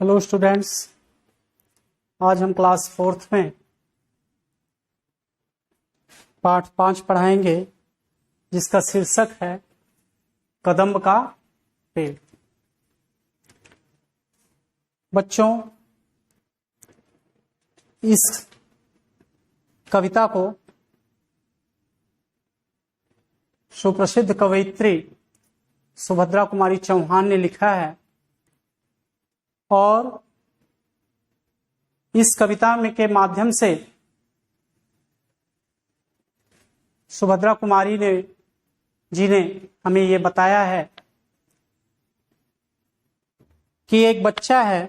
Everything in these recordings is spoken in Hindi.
हेलो स्टूडेंट्स, आज हम क्लास 4th में पाठ 5 पढ़ाएंगे जिसका शीर्षक है कदम्ब का पेड़। बच्चों, इस कविता को सुप्रसिद्ध कवयित्री सुभद्रा कुमारी चौहान ने लिखा है और इस कविता में के माध्यम से सुभद्रा कुमारी जी ने हमें ये बताया है कि एक बच्चा है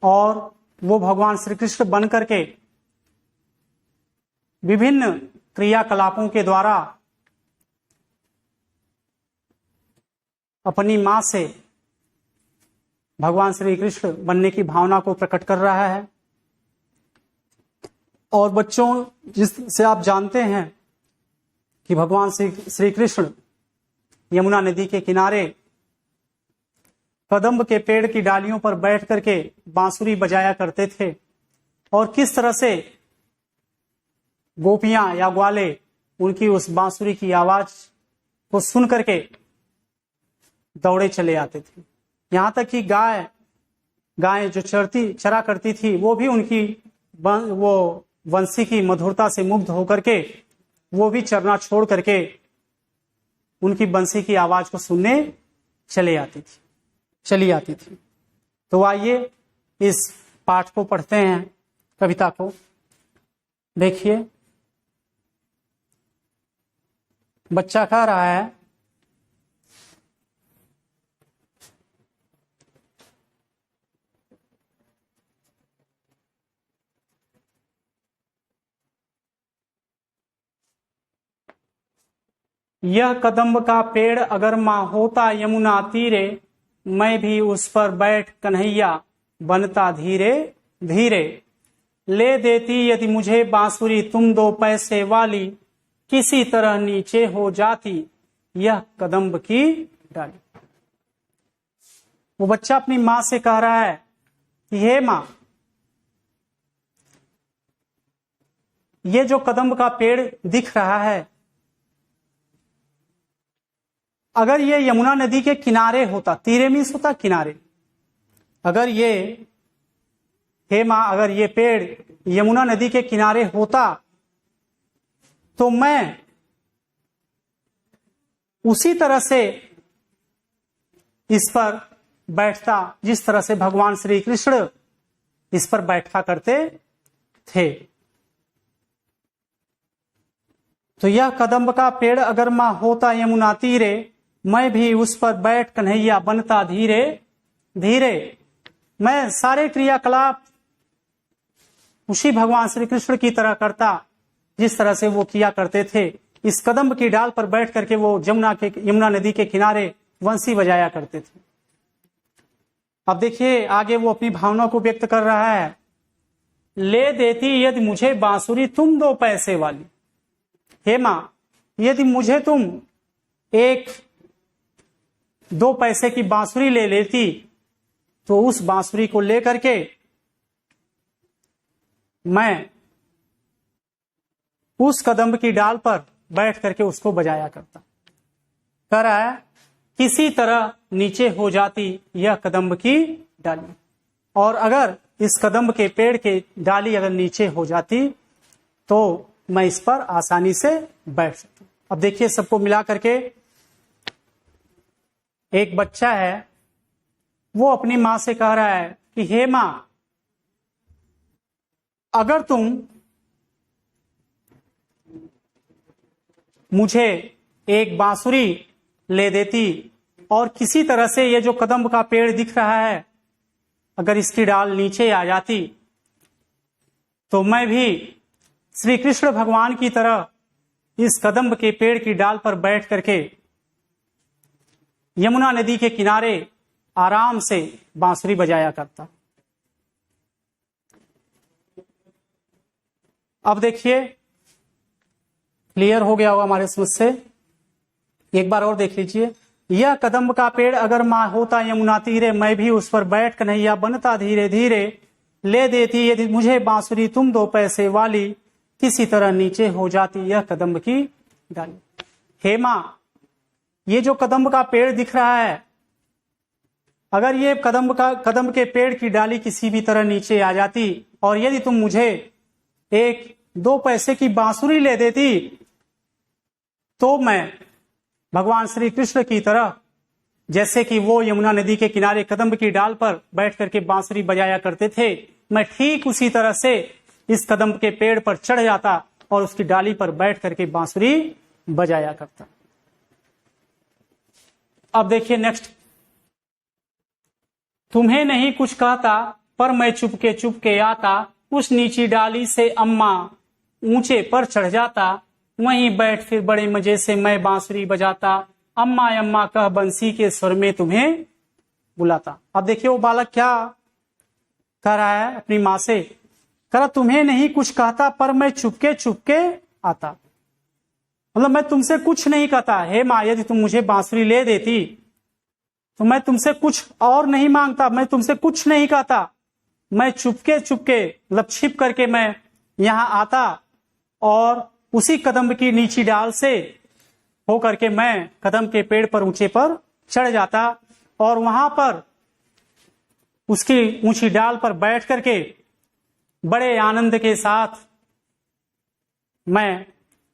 और वो भगवान श्री कृष्ण बन करके विभिन्न क्रियाकलापों के द्वारा अपनी मां से भगवान श्री कृष्ण बनने की भावना को प्रकट कर रहा है। और बच्चों, जिससे आप जानते हैं कि भगवान श्री कृष्ण यमुना नदी के किनारे कदम्ब के पेड़ की डालियों पर बैठ करके बांसुरी बजाया करते थे और किस तरह से गोपियां या ग्वाले उनकी उस बांसुरी की आवाज को सुन करके दौड़े चले आते थे। यहां तक कि गाय जो चरा करती थी वो भी उनकी वो वंशी की मधुरता से मुग्ध होकर के वो भी चरना छोड़ करके उनकी बंसी की आवाज को सुनने चली आती थी। तो आइए इस पाठ को पढ़ते हैं, कविता को। देखिए, बच्चा कह रहा है, यह कदम्ब का पेड़ अगर मां होता यमुना तीरे, मैं भी उस पर बैठ कन्हैया बनता धीरे धीरे। ले देती यदि मुझे बांसुरी तुम 2 पैसे वाली, किसी तरह नीचे हो जाती यह कदम्ब की डाली। वो बच्चा अपनी मां से कह रहा है कि हे मां, ये जो कदम्ब का पेड़ दिख रहा है, अगर ये यमुना नदी के किनारे होता, तीरे मीन्स होता किनारे, अगर ये, हे मां, अगर ये पेड़ यमुना नदी के किनारे होता तो मैं उसी तरह से इस पर बैठता जिस तरह से भगवान श्री कृष्ण इस पर बैठा करते थे। तो यह कदम्ब का पेड़ अगर मां होता यमुना तीरे, मैं भी उस पर बैठ कन्हैया बनता धीरे धीरे। मैं सारे क्रियाकलाप उसी भगवान श्री कृष्ण की तरह करता जिस तरह से वो किया करते थे। इस कदम्ब की डाल पर बैठ करके वो यमुना नदी के किनारे वंशी बजाया करते थे। अब देखिए आगे वो अपनी भावना को व्यक्त कर रहा है। ले देती यदि मुझे बांसुरी तुम 2 पैसे वाली, हे मां, यदि मुझे तुम 2 पैसे की बांसुरी ले लेती तो उस बांसुरी को लेकर के मैं उस कदम्ब की डाल पर बैठ करके उसको बजाया करता। कह रहा है किसी तरह नीचे हो जाती यह कदम्ब की डाली, और अगर इस कदम्ब के पेड़ के डाली अगर नीचे हो जाती तो मैं इस पर आसानी से बैठ सकता। अब देखिए, सबको मिला करके एक बच्चा है, वो अपनी मां से कह रहा है कि हे मां, अगर तुम मुझे एक बांसुरी ले देती और किसी तरह से ये जो कदम्ब का पेड़ दिख रहा है, अगर इसकी डाल नीचे आ जाती तो मैं भी श्री कृष्ण भगवान की तरह इस कदम्ब के पेड़ की डाल पर बैठ करके यमुना नदी के किनारे आराम से बांसुरी बजाया करता। अब देखिए, क्लियर हो गया होगा हमारे समझ से। एक बार और देख लीजिए। यह कदम्ब का पेड़ अगर माँ होता यमुना तीरे, मैं भी उस पर बैठ कन्हैया बनता धीरे धीरे। ले देती यदि मुझे बांसुरी तुम 2 पैसे वाली, किसी तरह नीचे हो जाती यह कदम्ब की डाली। हे माँ, ये जो कदम्ब का पेड़ दिख रहा है, अगर ये कदम्ब के पेड़ की डाली किसी भी तरह नीचे आ जाती और यदि तुम मुझे 1-2 पैसे की बांसुरी ले देती, तो मैं भगवान श्री कृष्ण की तरह, जैसे कि वो यमुना नदी के किनारे कदम्ब की डाल पर बैठ करके बांसुरी बजाया करते थे, मैं ठीक उसी तरह से इस कदम्ब के पेड़ पर चढ़ जाता और उसकी डाली पर बैठ करके बांसुरी बजाया करता। अब देखिए नेक्स्ट, तुम्हें नहीं कुछ कहता पर मैं चुपके चुपके आता, उस नीची डाली से अम्मा ऊंचे पर चढ़ जाता, वहीं बैठ फिर बड़े मजे से मैं बांसुरी बजाता, अम्मा अम्मा कह बंसी के स्वर में तुम्हें बुलाता। अब देखिए वो बालक क्या कह रहा है अपनी माँ से, कह रहा तुम्हें नहीं कुछ कहता पर मैं चुपके चुपके आता। मतलब मैं तुमसे कुछ नहीं कहता, हे माँ यदि तुम मुझे बांसुरी ले देती तो मैं तुमसे कुछ और नहीं मांगता, मैं तुमसे कुछ नहीं कहता, मैं चुपके चुपके मतलब छिप करके मैं यहाँ आता और उसी कदम्ब की नीची डाल से हो करके मैं कदम्ब के पेड़ पर ऊंचे पर चढ़ जाता और वहां पर उसकी ऊंची डाल पर बैठ करके बड़े आनंद के साथ मैं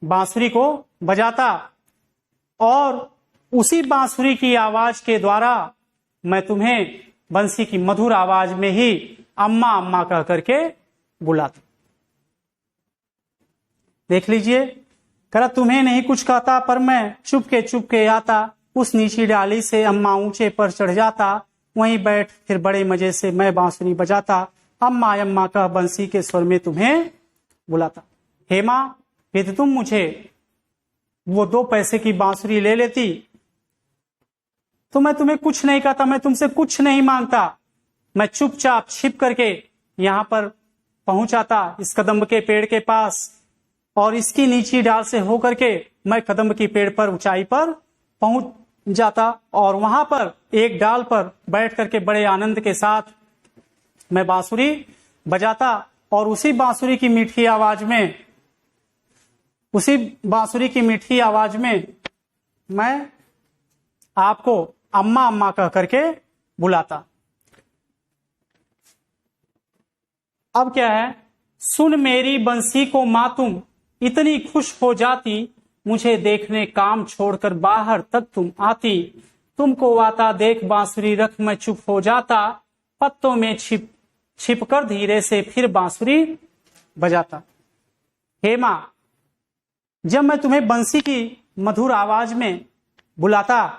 बांसुरी को बजाता और उसी बांसुरी की आवाज के द्वारा मैं तुम्हें बंसी की मधुर आवाज में ही अम्मा अम्मा कह करके बुलाता। देख लीजिए, कह तुम्हें नहीं कुछ कहता पर मैं चुपके आता, उस नीची डाली से अम्मा ऊंचे पर चढ़ जाता, वहीं बैठ फिर बड़े मजे से मैं बांसुरी बजाता, अम्मा अम्मा कह बंसी के स्वर में तुम्हें बुलाता। हे माँ, यदि तुम मुझे वो 2 पैसे की बांसुरी ले लेती तो मैं तुम्हें कुछ नहीं कहता, मैं तुमसे कुछ नहीं मांगता, मैं चुपचाप छिप करके यहाँ पर पहुंच आता इस कदम्ब के पेड़ के पास और इसकी नीची डाल से होकर के मैं कदम्ब की पेड़ पर ऊंचाई पर पहुंच जाता और वहां पर एक डाल पर बैठ करके बड़े आनंद के साथ मैं बांसुरी बजाता और उसी बांसुरी की मीठी आवाज में मैं आपको अम्मा अम्मा कह करके बुलाता। अब क्या है, सुन मेरी बंसी को माँ तुम इतनी खुश हो जाती, मुझे देखने काम छोड़कर बाहर तक तुम आती, तुमको आता देख बांसुरी रख मैं चुप हो जाता, पत्तों में छिप कर धीरे से फिर बांसुरी बजाता। हे माँ, जब मैं तुम्हें बंसी की मधुर आवाज में बुलाता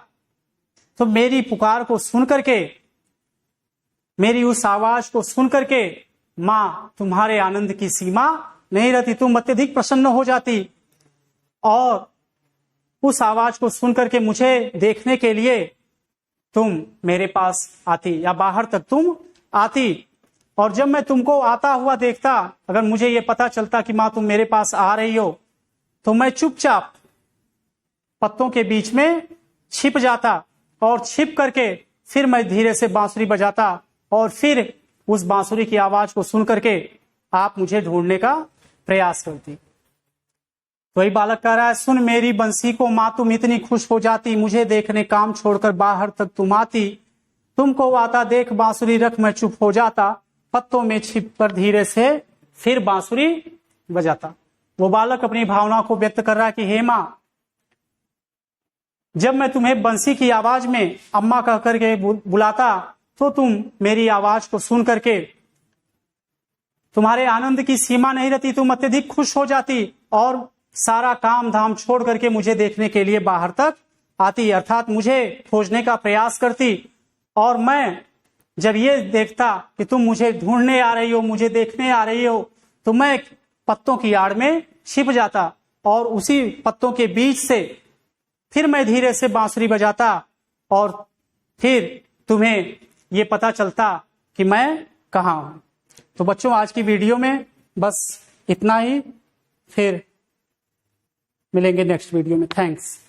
तो मेरी पुकार को सुन करके, मेरी उस आवाज को सुन करके माँ तुम्हारे आनंद की सीमा नहीं रहती, तुम अत्यधिक प्रसन्न हो जाती और उस आवाज को सुन करके मुझे देखने के लिए तुम मेरे पास आती या बाहर तक तुम आती। और जब मैं तुमको आता हुआ देखता, अगर मुझे ये पता चलता कि माँ तुम मेरे पास आ रही हो, तो मैं चुपचाप पत्तों के बीच में छिप जाता और छिप करके फिर मैं धीरे से बांसुरी बजाता और फिर उस बांसुरी की आवाज को सुन करके आप मुझे ढूंढने का प्रयास करती। वही बालक कह रहा है, सुन मेरी बंसी को माँ तुम इतनी खुश हो जाती, मुझे देखने काम छोड़कर बाहर तक तुम आती, तुमको आता देख बांसुरी रख मैं चुप हो जाता, पत्तों में छिप कर धीरे से फिर बांसुरी बजाता। वो बालक अपनी भावना को व्यक्त कर रहा है कि हे माँ, जब मैं तुम्हें बंसी की आवाज में अम्मा कह करके बुलाता तो तुम मेरी आवाज को सुन करके तुम्हारे आनंद की सीमा नहीं रहती, तुम अत्यधिक खुश हो जाती और सारा काम धाम छोड़ करके मुझे देखने के लिए बाहर तक आती, अर्थात मुझे खोजने का प्रयास करती। और मैं जब ये देखता कि तुम मुझे ढूंढने आ रही हो, मुझे देखने आ रही हो, तो मैं पत्तों की आड़ में छिप जाता और उसी पत्तों के बीच से फिर मैं धीरे से बांसुरी बजाता और फिर तुम्हें ये पता चलता कि मैं कहाँ हूं। तो बच्चों, आज की वीडियो में बस इतना ही, फिर मिलेंगे नेक्स्ट वीडियो में। थैंक्स।